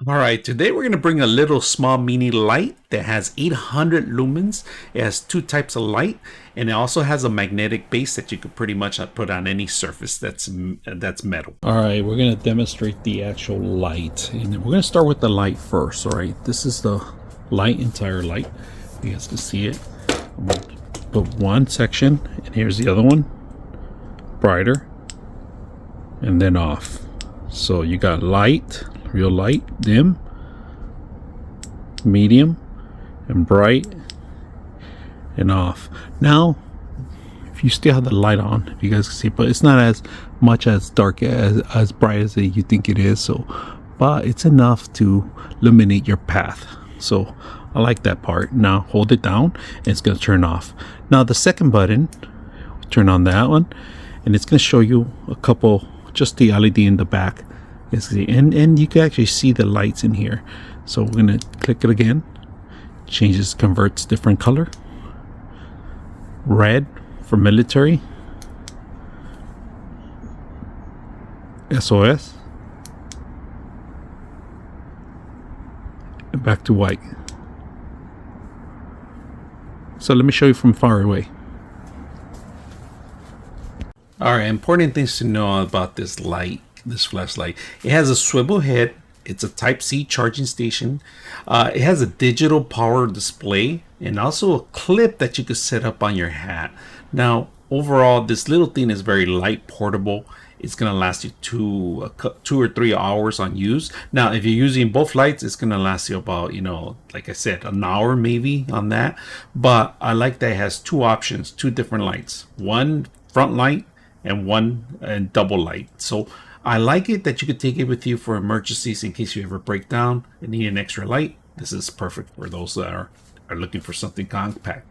All right, today we're going to bring a little small mini light that has 800 lumens. It has two types of light, and it also has a magnetic base that you could pretty much put on any surface that's metal. All right, we're going to demonstrate the actual light, and we're going to start with the light first. All right, this is the entire light. You guys can see it. I'm going to put one section, and here's the other one, brighter, and then off. So you got light, real light, dim, medium, and bright, and off. Now, if you still have the light on, if you guys can see, but it's not as much as dark as bright as you think it is. So, but it's enough to illuminate your path. So I like that part. Now hold it down, and it's going to turn off. Now the second button, turn on that one, and it's going to show you a couple, just the LED in the back. And you can actually see the lights in here. So we're gonna click it again. Changes, converts different color. Red for military. SOS. And back to white. So let me show you from far away. Alright, important things to know about this light. This flashlight, it has a swivel head. It's a Type-C charging station. It has a digital power display and also a clip that you could set up on your hat. Now overall, this little thing is very light, portable. It's gonna last you 2 or 3 hours on use. Now if you're using both lights, it's gonna last you about, like I said, an hour maybe on that. But I like that it has two options, two different lights, one front light and one double light. So I like it that you could take it with you for emergencies in case you ever break down and need an extra light. This is perfect for those that are looking for something compact.